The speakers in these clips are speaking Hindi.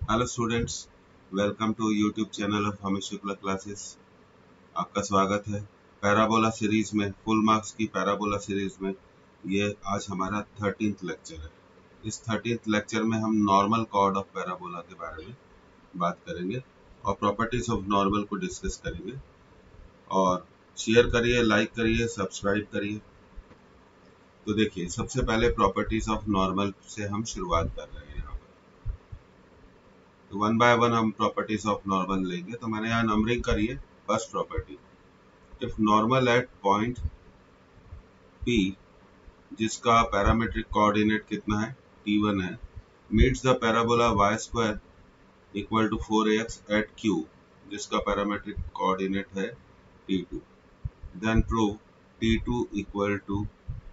Hello students, welcome to YouTube channel of Hamesh Shukla classes. आपका स्वागत है पैराबोला सीरीज में, फुल मार्क्स की पैराबोला सीरीज में। ये आज हमारा 13th लेक्चर है। इस 13th लेक्चर में हम नॉर्मल कॉर्ड ऑफ पैराबोला के बारे में बात करेंगे और प्रॉपर्टीज ऑफ नॉर्मल को डिस्कस करेंगे। और शेयर करिए, लाइक करिए, सब्सक्राइब करिए। तो देखिए, सबसे पहले प्रॉपर्टीज ऑफ नॉर्मल से हम शुरुआत कर रहे हैं। तो वन बाय वन हम प्रॉपर्टीज ऑफ नॉर्मल लेंगे। तो मैंने यहाँ नंबरिंग करी है। First property, if normal at point P जिसका पैरामेट्रिक कोऑर्डिनेट कितना है, T1 है, meets the parabola y square equal to 4ax at Q जिसका पैरामेट्रिक कोऑर्डिनेट है T2, then prove T2 equal to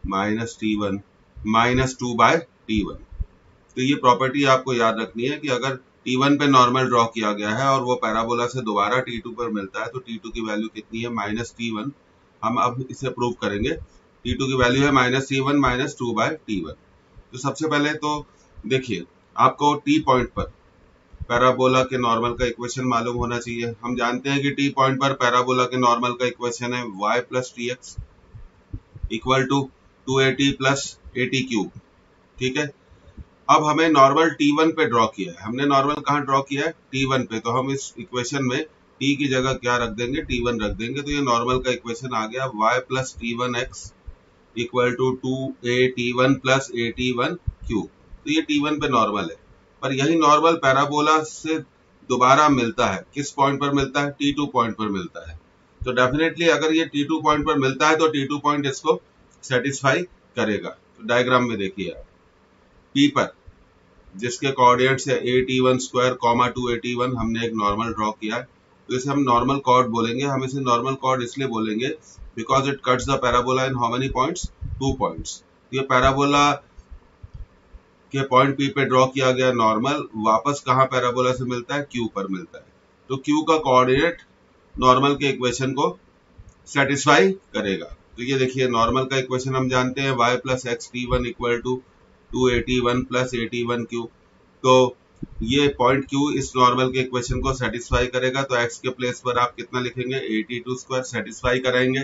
minus T1 minus 2 by T1। तो ये प्रॉपर्टी आपको याद रखनी है कि अगर T1 पे नॉर्मल ड्रॉ किया गया है और वो पैराबोला से दोबारा T2 पर मिलता है तो T2 की वैल्यू कितनी है, माइनस T1। हम अब इसे प्रूव करेंगे। T2 की वैल्यू है minus T1 minus 2 by T1। तो सबसे पहले तो देखिए, आपको T पॉइंट पर पैराबोला के नॉर्मल का इक्वेशन मालूम होना चाहिए। हम जानते हैं कि T पॉइंट पर पैराबोला के नॉर्मल का इक्वेशन है y plus tx equal to 2at plus at cube. ठीक है, अब हमें नॉर्मल T1 पे ड्रॉ किया है। हमने नॉर्मल कहाँ ड्रॉ किया है, T1 पे। तो हम इस इक्वेशन में T की जगह क्या रख देंगे, T1 रख देंगे। तो ये नॉर्मल का इक्वेशन आ गया y plus T1x equal to 2at1 plus at1 cube. तो ये T1 पे नॉर्मल है, पर यही नॉर्मल पैराबोला से दोबारा मिलता है। किस पॉइंट पर मिलता है, T2 पॉइंट पर मिलता है। तो डेफिनेटली अगर ये T2 पॉइंट पर मिलता है तो T2 पॉइंट इसको सेटिस्फाई करेगा। तो डायग्राम में देखिए आप, P पर जिसके कोऑर्डिनेट्स है at1 स्क्वायर कॉमा 2at1, हमने एक नॉर्मल ड्रॉ किया है। तो इसे हम नॉर्मल कॉर्ड बोलेंगे। हम इसे नॉर्मल कॉर्ड इसलिए बोलेंगे because it cuts the parabola in how many points, 2 points. ये पैराबोला के पॉइंट P पे ड्रॉ किया गया नॉर्मल वापस कहाँ पैराबोला से मिलता है, Q पर मिलता है। तो Q का कोऑर्डिनेट नॉर्मल के इक्वेशन को सेटिस्फाई करेगा। तो ये देखिए, नॉर्मल का इक्वेशन हम जानते हैं y plus x T1 equal to 2at1 plus at1 cube. तो ये पॉइंट Q इस नॉर्मल के इक्वेशन को सेटिस्फाई करेगा। तो x के प्लेस पर आप कितना लिखेंगे, 82 स्क्वायर सेटिस्फाई कराएंगे।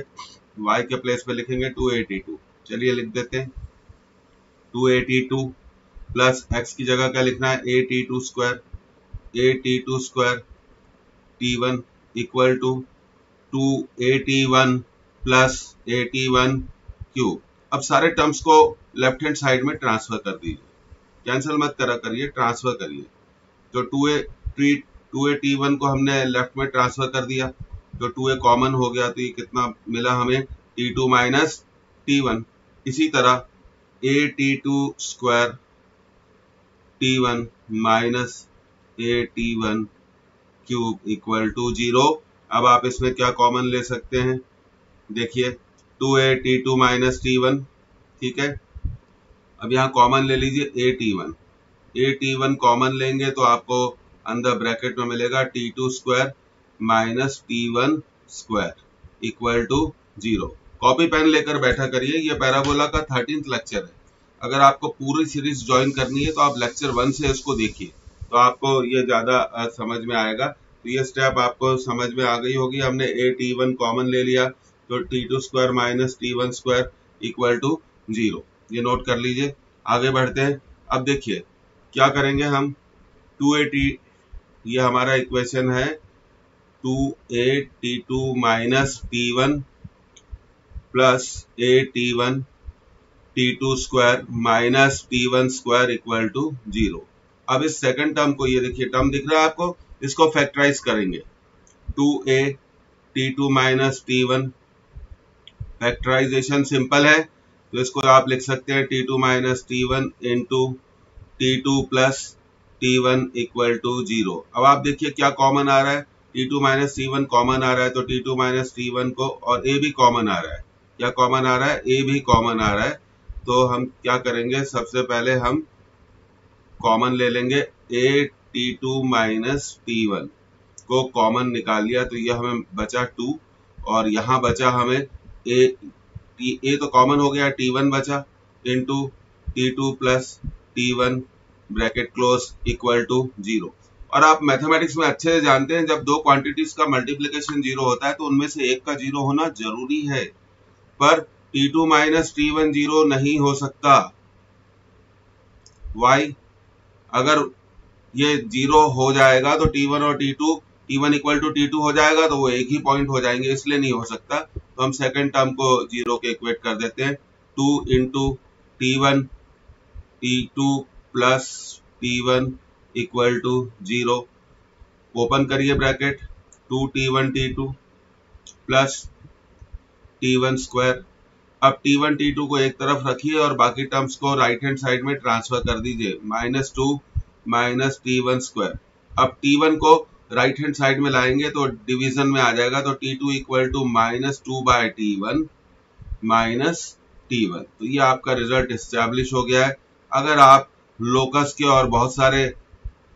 y के प्लेस पर लिखेंगे 282। चलिए लिख देते हैं 282 प्लस x की जगह क्या लिखना है, 82 square. 82 square T1 equal to 2at1 plus 81 cube. अब सारे टर्म्स को लेफ्ट हैंड साइड में ट्रांसफर कर दीजिए, कैंसिल मत करा करिए, ट्रांसफर करिए। तो 2a को हमने लेफ्ट में ट्रांसफर कर दिया, तो 2a कॉमन हो गया। तो ये कितना मिला हमें, T2 माइनस T1। इसी तरह at2 square T1 minus at1 cube equal to 0। अब आप इसमें क्या कॉमन ले सकते हैं, देखिए 2at2 माइनस T1। ठीक है, अब यहाँ कॉमन ले लीजिए at1 कॉमन लेंगे तो आपको अंदर ब्रैकेट में मिलेगा T2 square minus T1 square equal to 0। Copy pen लेकर बैठा करिए। ये पैराबोला का 13th लेक्चर है। अगर आपको पूरी सीरीज ज्वाइन करनी है तो आप लेक्चर 1 से इसको देखिए, तो आपको ये ज्यादा समझ में आएगा। तो ये स्टेप आपको समझ में आ गई होगी। हमने at1 कॉमन ले लिया तो T2 square minus T1 square equal to 0। ये नोट कर लीजिए। आगे बढ़ते हैं। अब देखिए क्या करेंगे हम, 2at, ये हमारा इक्वेशन है 2at2 minus T1 plus at1 T2 square minus T1 square equal to 0। अब इस सेकंड टर्म को, ये देखिए टर्म दिख रहा है आपको, इसको फैक्टराइज करेंगे। 2a T2 minus T1, factorisation simple है तो इसको आप लिख सकते हैं T2 minus T1 into T2 plus T1 equal to 0। अब आप देखिए क्या कॉमन आ रहा है, T2 माइनस T1 कॉमन आ रहा है। तो T2 माइनस T1 को, और A भी कॉमन आ रहा है। क्या कॉमन आ रहा है, A भी कॉमन आ रहा है। तो हम क्या करेंगे, सबसे पहले हम कॉमन ले लेंगे T2 माइनस T1 को कॉमन निकाल लिया तो यह हमें बचा 2, और यहाँ बचा हमें ए तो कॉमन हो गया, T1 बचा into T2 plus T1 bracket close equal to 0। और आप मैथमेटिक्स में अच्छे से जानते हैं जब दो क्वांटिटीज का मल्टीप्लिकेशन जीरो होता है तो उनमें से एक का जीरो होना जरूरी है, पर T2 माइनस T1 जीरो नहीं हो सकता। वाई? अगर ये जीरो हो जाएगा तो T1 और T1 इक्वल टू T2 हो जाएगा तो वो एक ही पॉइंट हो जाएंगे, इसलिए नहीं हो सकता। तो हम सेकंड टर्म को जीरो के इक्वेट कर देते हैं। 2 into T1 T2 plus T1 equal to zero. Open करिए bracket, 2T1 T2 plus T1 square. अब T1 T2 को एक तरफ रखिए और बाकी टर्म्स को राइट हैंड साइड में ट्रांसफर कर दीजिए। -2 माइनस T1 स्क्वायर। अब T1 को राइट हैंड साइड में लाएंगे तो डिवीजन में आ जाएगा, तो T2 equal to -2 by T1 minus T1। तो ये आपका रिजल्ट एस्टैब्लिश हो गया है। अगर आप लोकस के और बहुत सारे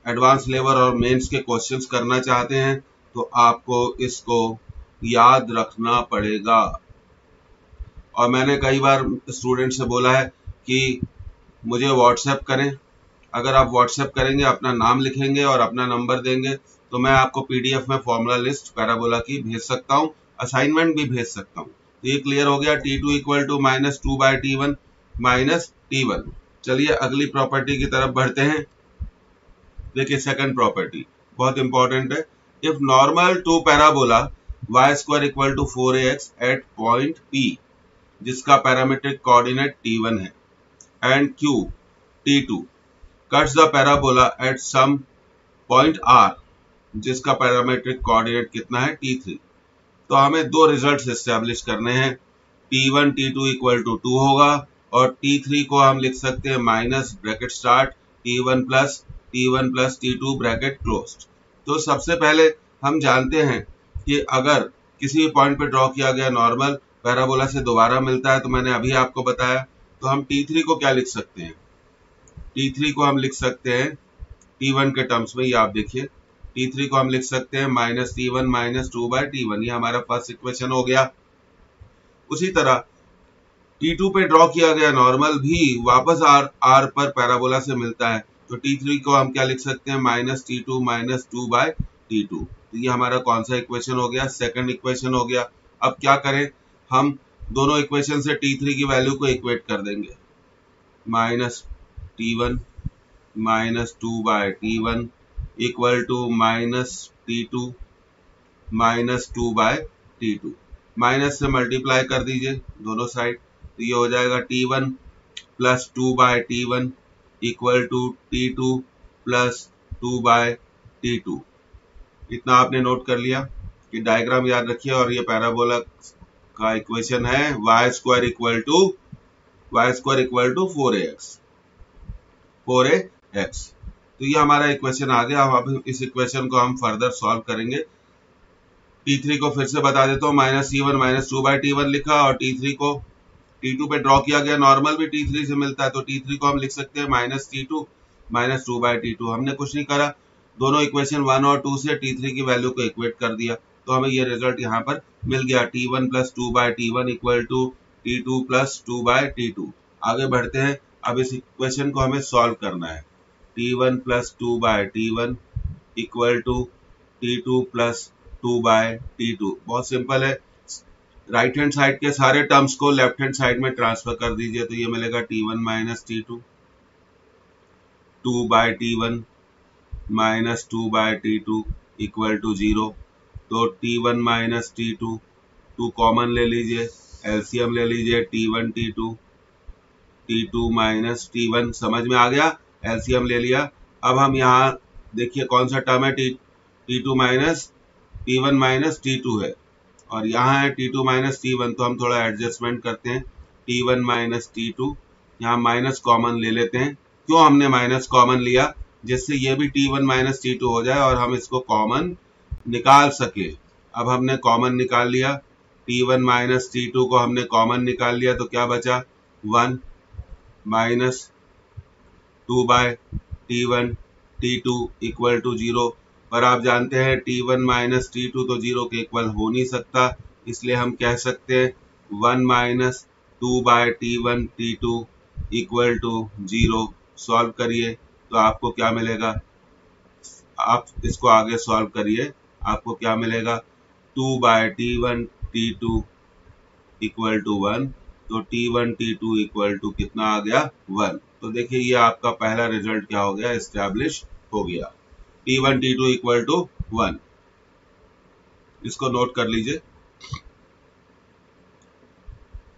एडवांस लेवल और मेंस के क्वेश्चंस करना चाहते हैं तो आपको इसको याद रखना पड़ेगा। और मैंने कई बार स्टूडेंट से बोला है कि मुझे व्हाट्सएप करें। अगर आप व्हाट्सएप करेंगे, अपना नाम लिखेंगे और अपना नंबर देंगे तो मैं आपको पीडीएफ में फॉर्मूला लिस्ट पैराबोला की भेज सकता हूं, असाइनमेंट भी भेज सकता हूं। तो ये क्लियर हो गया। T2 equal to -2 by T1 minus T1। चलिए अगली प्रॉपर्टी की तरफ बढ़ते हैं। देखिए सेकंड प्रॉपर्टी बहुत इंपॉर्टेंट है। If normal to parabola y square equal to 4ax at point P जिसका पैरामीट्रिक कोऑर्डिनेट T1 है and Q T2 cuts the parabola at some point R जिसका पैरामीट्रिक कोऑर्डिनेट कितना है T3। तो हमें दो रिजल्ट्स एस्टैब्लिश करने हैं। T1 T2 इक्वल टू 2 होगा और T3 को हम लिख सकते हैं minus bracket start T1 plus T2 bracket closed. तो सबसे पहले हम जानते हैं कि अगर किसी भी पॉइंट पे ड्रॉ किया गया नॉर्मल पैराबोला से दोबारा मिलता है, तो मैंने अभी आपको बताया, तो हम T3 को क्या लिख सकते हैं? T3 को हम लिख सकते हैं T1 के टर्म्स में। ये आप देखिए, T3 को हम लिख सकते हैं -T1 माइनस 2 बाय T1। ये हमारा फर्स्ट इक्वेशन हो गया। उसी तरह T2 पे ड्रॉ किया गया नॉर्मल भी वापस R पर पैराबोला से मिलता है, तो T3 को हम क्या लिख सकते हैं? -T2 minus 2 by T2। तो ये हमारा कौन सा इक्वेशन हो गया? सेकंड इक्वेशन हो गया। अब क्या करें, हम दोनों इक्वेशन से T3 की वैल्यू को इक्वेट कर देंगे। -T1 minus 2 by T1 equal to -T2 minus 2 by T2। Minus से मल्टीप्लाई कर दीजिए दोनों साइड, तो ये हो जाएगा T1 plus 2 by T1 equal to T2 plus 2 by T2। इतना आपने नोट कर लिया कि डायग्राम याद रखिए। और ये पैराबोला का इक्वेशन है y square equal to 4ax। तो ये हमारा इक्वेशन आ गया। अब इस इक्वेशन को हम फर्दर सॉल्व करेंगे। T3 को फिर से बता देता हूँ, -T1 माइनस 2 बाय T1 लिखा और T3 को T2 पे ड्रॉ किया गया नॉर्मल भी T3 से मिलता है, तो T3 को हम लिख सकते हैं -T2 माइनस 2 बाय T2। हमने कुछ नहीं करा, दोनों इक्वेशन 1 और 2 से T3 की वैल्यू को इक्वेट कर दिया, तो हमें ये रिजल्ट यहाँ पर मिल गया। T1 plus 2 by T1 equal to T2 plus 2 by T2। आगे बढ़ते हैं। अब इस इक्वेशन को हमें सॉल्व करना है। T1 plus 2 by T1 equal to T2 plus 2 by T2। बहुत सिंपल है। राइट हैंड साइड के सारे टर्म्स को लेफ्ट हैंड साइड में ट्रांसफर कर दीजिए, तो ये मिलेगा T1 minus T2 2 by T1 minus 2 by T2 equal to 0। तो T1 माइनस T2 2 कॉमन ले लीजिए, एलसीएम ले लीजिए, T1 T2 माइनस T1। समझ में आ गया? एलसीएम ले लिया। अब हम यहाँ देखिए कौन सा टर्म है, T2 minus T1 minus T2 है और यहाँ है T2 माइनस T1, तो हम थोड़ा एडजस्टमेंट करते हैं। T1 माइनस T2, यहाँ माइनस कॉमन ले लेते हैं। क्यों हमने माइनस कॉमन लिया? जिससे ये भी T1 माइनस T2 हो जाए और हम इसको कॉमन निकाल सके। अब हमने कॉमन निकाल लिया, T1 माइनस T2 को हमने कॉमन निकाल लिया, तो क्या बचा? 1 minus 2 by T1 T2 equal to 0। पर आप जानते हैं T1 माइनस T2 तो 0 के इक्वल हो नहीं सकता, इसलिए हम कह सकते हैं 1 minus 2 by T1 T2 equal to 0। Solve करिए तो आपको क्या मिलेगा? आप इसको आगे सॉल्व करिए, आपको क्या मिलेगा, 2/T1 T2 इक्वल टू 1, तो T1 T2 इक्वल टू कितना आ गया, 1। तो देखिए ये आपका पहला रिजल्ट क्या हो गया, एस्टैब्लिश हो गया, T1 T2 इक्वल टू 1। इसको नोट कर लीजिए।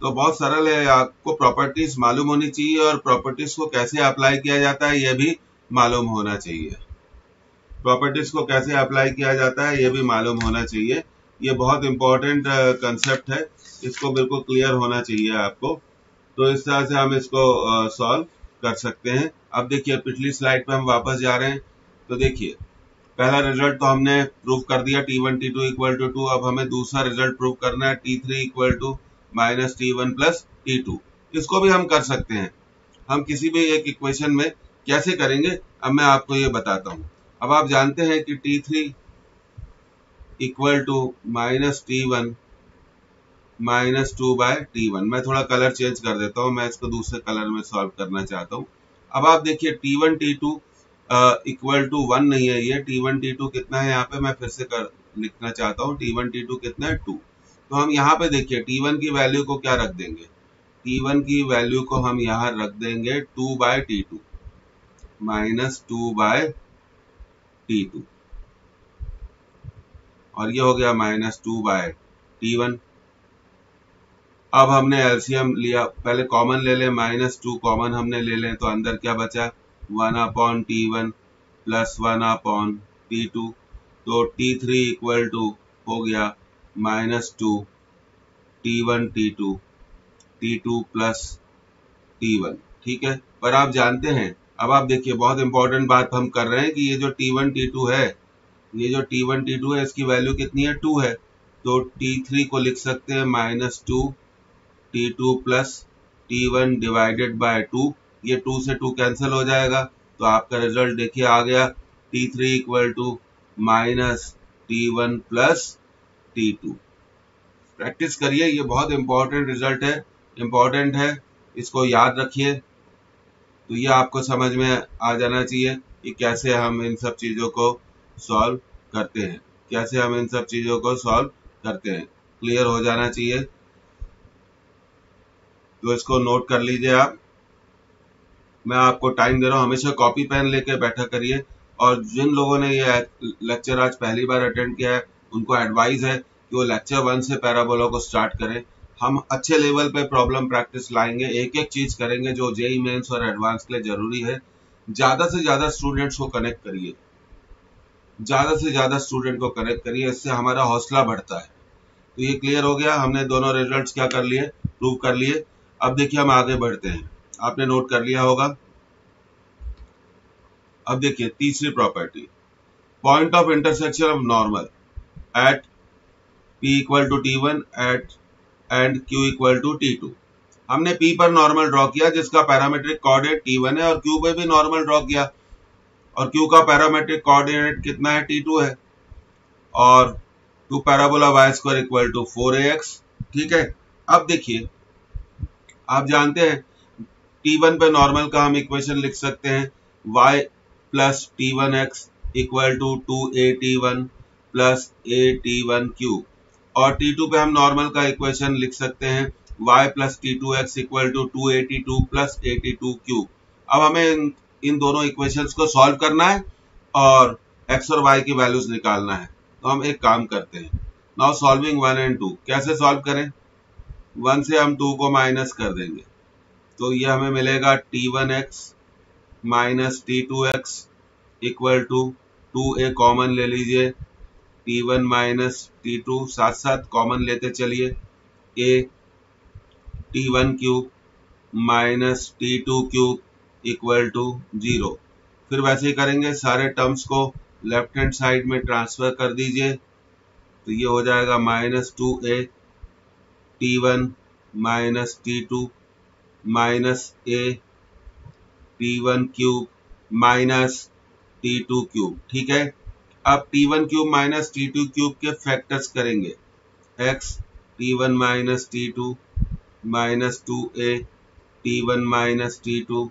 तो बहुत सरल है, आपको प्रॉपर्टीज मालूम होनी चाहिए और प्रॉपर्टीज को कैसे अप्लाई किया जाता है ये भी मालूम होना चाहिए। प्रॉपर्टीज को कैसे अप्लाई किया जाता है ये भी मालूम होना चाहिए। ये बहुत इंपॉर्टेंट कंसेप्ट है, इसको बिल्कुल क्लियर होना चाहिए आपको। तो इस तरह से हम इसको सॉल्व कर सकते हैं। अब देखिए पिछली स्लाइड पे हम वापस जा रहे हैं। तो देखिए पहला रिजल्ट तो हमने प्रूव कर दिया, T1 T2 इक्वल टू 2। अब हमें दूसरा रिजल्ट प्रूव करना है, T3 equal to minus T1 plus T2। इसको भी हम कर सकते हैं, हम किसी भी एक इक्वेशन में कैसे करेंगे अब मैं आपको ये बताता हूँ। अब आप जानते हैं कि T3 equal to minus T1 minus 2/T1। मैं थोड़ा कलर चेंज कर देता हूँ, मैं इसको दूसरे कलर में सॉल्व करना चाहता हूँ। अब आप देखिए T1 T2 इक्वल टू 1 नहीं है, ये T1 T2 कितना है, यहाँ पे मैं फिर से लिखना चाहता हूँ, T1 T2 कितना है, 2। तो हम यहाँ पे देखिए T1 की वैल्यू को क्या रख देंगे, T1 की वैल्यू को हम यहाँ रख देंगे 2/T2 माइनस 2/T2, और ये हो गया माइनस 2/T1। अब हमने एलसीएम लिया, पहले कॉमन ले लें, -2 कॉमन हमने ले लें, तो अंदर क्या बचा, 1/T1 प्लस 1/T2। तो T3 इक्वल टू हो गया -2 T1 T2 T2 plus T1, ठीक है। पर आप जानते हैं, अब आप देखिए बहुत इंपॉर्टेंट बात हम कर रहे हैं कि ये जो T1 T2 है, ये जो T1 T2 है, इसकी वैल्यू कितनी है, 2 है। तो T3 को लिख सकते हैं -2 T2 plus T1 divided by 2। ये 2 से 2 कैंसिल हो जाएगा, तो आपका रिजल्ट देखिए आ गया, T3 equal to minus T1 plus T2। Practice करिए, ये बहुत इंपॉर्टेंट रिजल्ट है, इंपॉर्टेंट है, इसको याद रखिए। तो ये आपको समझ में आ जाना चाहिए कि कैसे हम इन सब चीज़ों को सॉल्व करते हैं, कैसे हम इन सब चीज़ों को सॉल्व करते हैं, क्लियर हो जाना चाहिए। तो इसको नोट कर लीजिए आप, मैं आपको टाइम दे रहा हूँ, हमेशा कॉपी पेन लेके बैठा करिए। और जिन लोगों ने ये लेक्चर आज पहली बार अटेंड किया है, उनको एडवाइस है कि वो लेक्चर 1 से पैराबोला को स्टार्ट करें। हम अच्छे लेवल पे प्रॉब्लम प्रैक्टिस लाएंगे, एक एक चीज करेंगे जो जेईई मेंस और एडवांस के लिए जरूरी है। ज्यादा से ज्यादा स्टूडेंट्स को कनेक्ट करिए, ज्यादा से ज्यादा स्टूडेंट को कनेक्ट करिए, इससे हमारा हौसला बढ़ता है। तो ये क्लियर हो गया, हमने दोनों रिजल्ट्स क्या कर लिए, प्रूव कर लिए। अब देखिए हम आगे बढ़ते हैं, आपने नोट कर लिया होगा। अब देखिए तीसरी property, point of intersection of normal at P equal to T1 at and Q equal to T2। हमने P पर नॉर्मल ड्रॉ किया जिसका पैरामीट्रिक कोऑर्डिनेट T1 है, और Q पे भी नॉर्मल ड्रॉ किया और Q का पैरामीट्रिक कोऑर्डिनेट कितना है, T2 है, और to parabola y square equal to 4ax, ठीक है। अब देखिए आप जानते हैं T1 पे नॉर्मल का हम इक्वेशन लिख सकते हैं, y plus T1x equal to 2AT1 plus AT1Q, और T2 पे हम नॉर्मल का इक्वेशन लिख सकते हैं, y plus T2x equal to 2AT2 plus AT2Q। अब हमें इन दोनों इक्वेशंस को सॉल्व करना है और x और y की वैल्यूज निकालना है। तो हम एक काम करते हैं, नाउ सॉल्विंग 1 एंड 2, कैसे सॉल्व करें, 1 से हम 2 को माइनस कर देंगे, तो ये हमें मिलेगा T1x minus T2x equal to 2a common ले लीजिए, T1 माइनस T2 साथ साथ कॉमन लेते चलिए, a T1 cube minus T2 cube equal to 0। फिर वैसे ही करेंगे, सारे टर्म्स को लेफ्ट हैंड साइड में ट्रांसफर कर दीजिए, तो ये हो जाएगा -2a T1 minus T2 minus a T1 cube minus T2 cube, ठीक है। अब T1 cube minus T2 cube के फैक्टर्स करेंगे, x T1 minus T2 minus 2a T1 minus T2,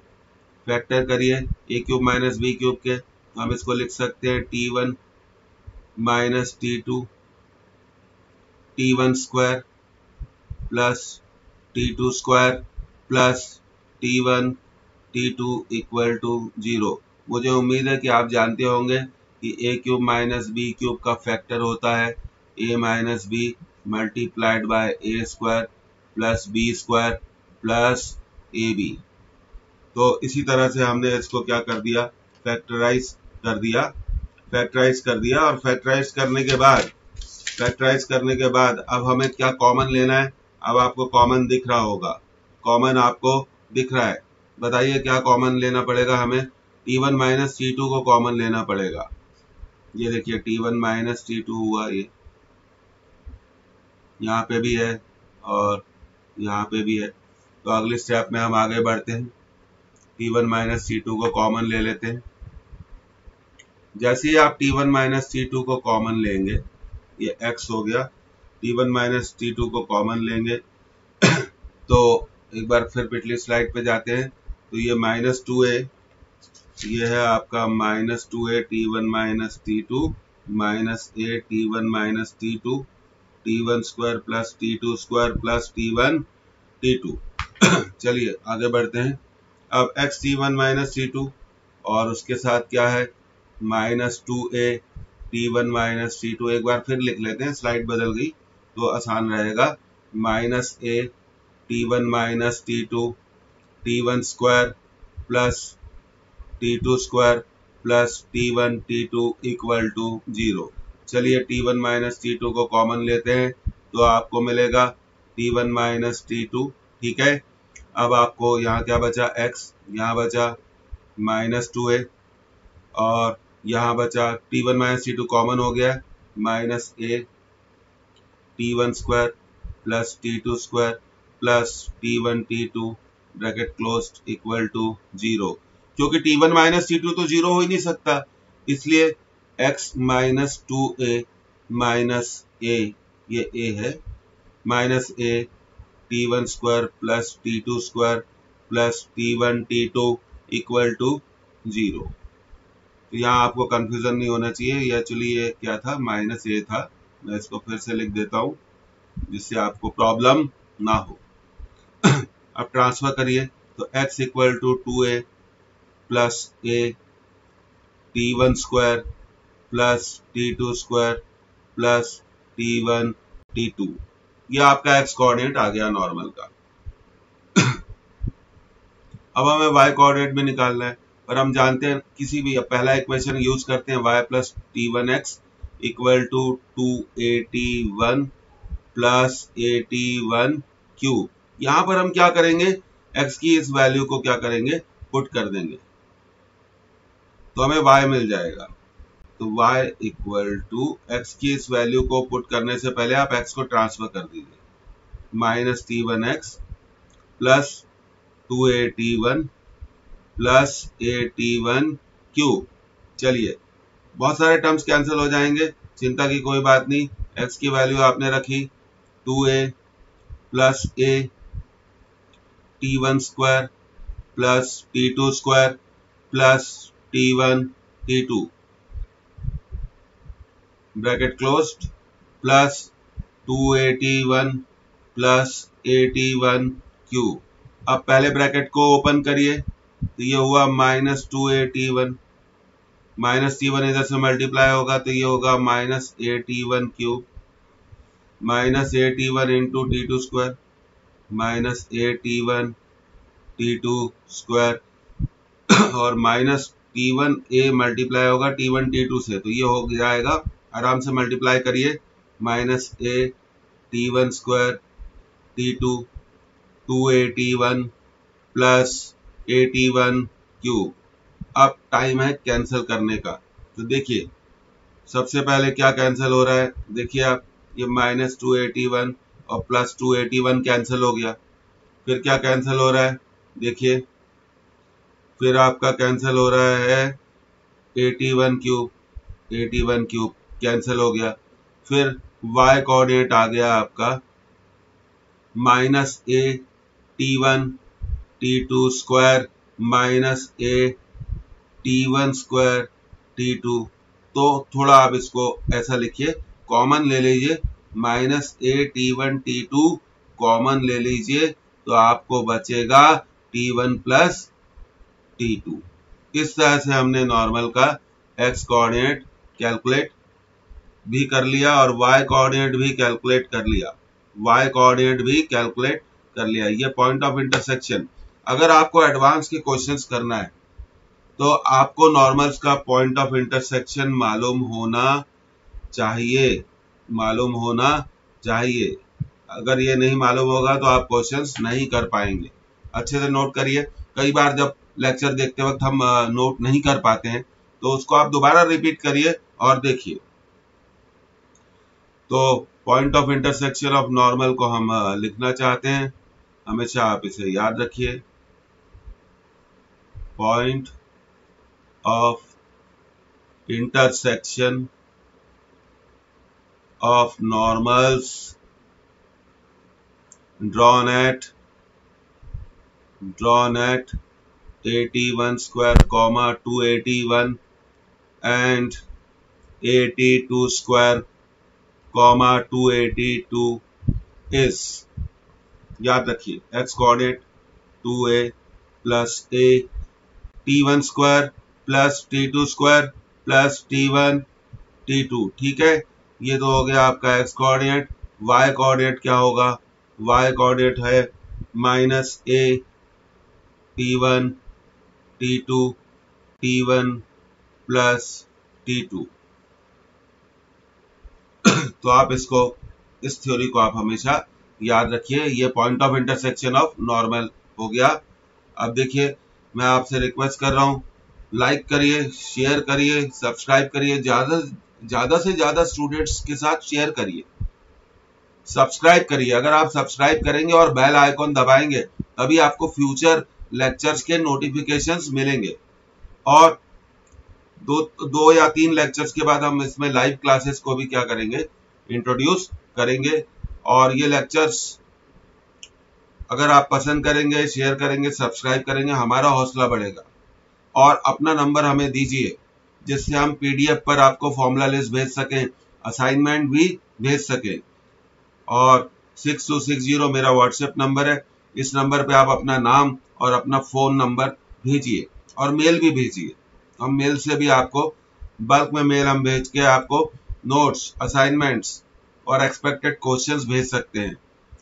factor करिए a cube minus b cube के, हम इसको लिख सकते हैं T1 minus T2 T1 square plus T2 square plus T1 T2 equal to 0। मुझे उम्मीद है कि आप जानते होंगे कि a cube minus B cube का फैक्टर होता है a minus B multiplied by A square plus B square plus A B. तो इसी तरह से हमने इसको क्या कर दिया, फैक्टराइज कर दिया और फैक्टराइज करने के बाद अब हमें क्या कॉमन लेना है। अब आपको कॉमन दिख रहा होगा, कॉमन आपको दिख रहा है, बताइए क्या कॉमन लेना पड़ेगा हमें। T1 माइनस T2 को कॉमन लेना पड़ेगा। ये देखिए T1 माइनस T2 हुआ, ये यहाँ पे भी है और यहाँ पे भी है। तो अगले स्टेप में हम आगे बढ़ते हैं, T1 माइनस T2 को कॉमन ले लेते हैं। जैसे ही आप T1 माइनस T2 को कॉमन लेंगे, ये x हो गया, T1 माइनस T2 को कॉमन लेंगे तो एक बार फिर पिछली स्लाइड पे जाते हैं। तो ये माइनस 2a, ये है आपका minus 2a T1 minus T2 minus a T1 minus T2 T1 square plus T2 square plus T1 T2। चलिए आगे बढ़ते हैं। अब x T1 माइनस T2 और उसके साथ क्या है minus 2a T1 minus T2। एक बार फिर लिख लेते हैं, स्लाइड बदल गई तो आसान रहेगा। Minus a T1 minus T2 T1 square plus T2 square plus T1 T2 equal to 0। चलिए T1 माइनस T2 को कॉमन लेते हैं तो आपको मिलेगा T1 माइनस T2, ठीक है। अब आपको यहाँ क्या बचा, x, यहाँ बचा माइनस 2a और यहाँ बचा T1 माइनस T2 कॉमन हो गया, minus a T1 square plus T2 square plus T1 T2 bracket closed equal to 0। क्योंकि T1 माइनस T2 तो 0 हो ही नहीं सकता, इसलिए x minus 2a minus a, ये a है, minus a T1 square plus T2 square plus T1 T2 equal to 0। तो यहाँ आपको कंफ्यूजन नहीं होना चाहिए, ये एक्चुअली ये क्या था, माइनस a था। मैं इसको फिर से लिख देता हूँ जिससे आपको प्रॉब्लम ना हो। अब ट्रांसफर करिए तो x equal to 2a plus a T1 square plus T2 square plus T1 T2, ये आपका x कोऑर्डिनेट आ गया नॉर्मल का। अब हमें y कोऑर्डिनेट में निकालना है, और हम जानते हैं किसी भी पहला इक्वेशन यूज करते हैं y plus T1x equal to 2AT1 plus AT1 cube. यहाँ पर हम क्या करेंगे, x की इस वैल्यू को क्या करेंगे, पुट कर देंगे तो हमें y मिल जाएगा। तो y इक्वल टू x की इस वैल्यू को पुट करने से पहले आप x को ट्रांसफर कर दीजिए, minus T1x plus 2AT1 plus AT1 cube. चलिए बहुत सारे टर्म्स कैंसिल हो जाएंगे, चिंता की कोई बात नहीं। x की वैल्यू आपने रखी 2a plus a T1 square plus T2 square plus T1 T2 bracket closed plus 2AT1 plus AT1 cube. अब पहले ब्रैकेट को ओपन करिए तो ये हुआ माइनस 2AT1, माइनस T1 इधर से मल्टीप्लाई होगा तो ये होगा minus AT1 cube, minus AT1 into T2 square minus AT1 T2 square और माइनस T1 A मल्टीप्लाई होगा T1 T2 से तो ये हो जाएगा, आराम से मल्टीप्लाई करिए, minus A T1 square T2 2AT1 plus AT1 cube. अब टाइम है कैंसिल करने का, तो देखिए सबसे पहले क्या कैंसिल हो रहा है, देखिए आप ये माइनस 2AT1 और प्लस 2AT1 कैंसिल हो गया। फिर क्या कैंसिल हो रहा है, देखिए फिर आपका कैंसिल हो रहा है AT1 क्यूब कैंसिल हो गया। फिर y कोऑर्डिनेट आ गया आपका minus a T1 T2 square minus a T1 square T2, तो थोड़ा आप इसको ऐसा लिखिए, कॉमन ले लीजिए, माइनस ए T1 T2 कॉमन ले लीजिए, तो आपको बचेगा T1 प्लस T2। इस तरह से हमने नॉर्मल का x कोऑर्डिनेट कैलकुलेट भी कर लिया और y कोऑर्डिनेट भी कैलकुलेट कर लिया, ये पॉइंट ऑफ इंटरसेक्शन। अगर आपको एडवांस के क्वेश्चंस करना है तो आपको नॉर्मल्स का पॉइंट ऑफ इंटरसेक्शन मालूम होना चाहिए। अगर ये नहीं मालूम होगा तो आप क्वेश्चंस नहीं कर पाएंगे। अच्छे से नोट करिए, कई बार जब लेक्चर देखते वक्त हम नोट नहीं कर पाते हैं तो उसको आप दोबारा रिपीट करिए और देखिए। तो point of intersection of normal को हम लिखना चाहते हैं, हमेशा आप इसे याद रखिए, point of intersection of normals drawn at AT1 square comma 281 and AT2 square comma 282 is, याद रखिए, x coordinate 2a plus a T1 square plus T2 square plus T1 T2। ठीक है, ये तो हो गया आपका x कोऑर्डिनेट। y कोऑर्डिनेट क्या होगा? y कोऑर्डिनेट है minus a T1 T2 T1 plus T2। तो आप इसको, इस थ्योरी को आप हमेशा याद रखिए। ये point of intersection of normal हो गया। अब देखिए, मैं आपसे रिक्वेस्ट कर रहा हूं, लाइक करिए, शेयर करिए, सब्सक्राइब करिए, ज्यादा से ज्यादा स्टूडेंट्स के साथ शेयर करिए, सब्सक्राइब करिए। अगर आप सब्सक्राइब करेंगे और बेल आइकॉन दबाएंगे तभी आपको फ्यूचर लेक्चर्स के नोटिफिकेशंस मिलेंगे। और दो या तीन लेक्चर्स के बाद हम इसमें लाइव क्लासेस को भी क्या करेंगे, इंट्रोड्यूस करेंगे। और ये लेक्चर्स अगर आप पसंद करेंगे, शेयर करेंगे, सब्सक्राइब करेंगे, हमारा हौसला बढ़ेगा। और अपना नंबर हमें दीजिए जिससे हम PDF पर आपको फॉर्मूला लिस्ट भेज सकें, असाइनमेंट भी भेज सकें। और 6260 मेरा व्हाट्सएप नंबर है, इस नंबर पे आप अपना नाम और अपना फोन नंबर भेजिए और मेल भी भेजिए। हम मेल से भी आपको, बल्क में मेल हम भेज के आपको नोट्स, असाइनमेंट्स और एक्सपेक्टेड क्वेश्चंस भेज सकते हैं।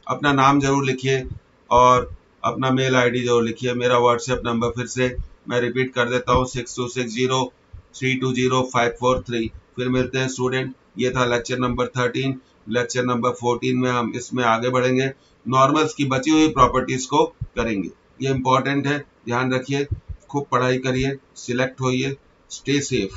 अपना नाम जरूर लिखिए और अपना मेल ID जरूर लिखिए। मेरा व्हाट्सएप नंबर फिर से मैं रिपीट कर देता हूँ, 6260320543। फिर मिलते हैं स्टूडेंट। ये था लेक्चर नंबर 13। लेक्चर नंबर 14 में हम इसमें आगे बढ़ेंगे, नॉर्मल्स की बची हुई प्रॉपर्टीज को करेंगे। ये इंपॉर्टेंट है, ध्यान रखिए, खूब पढ़ाई करिए, सिलेक्ट होइए, स्टे सेफ।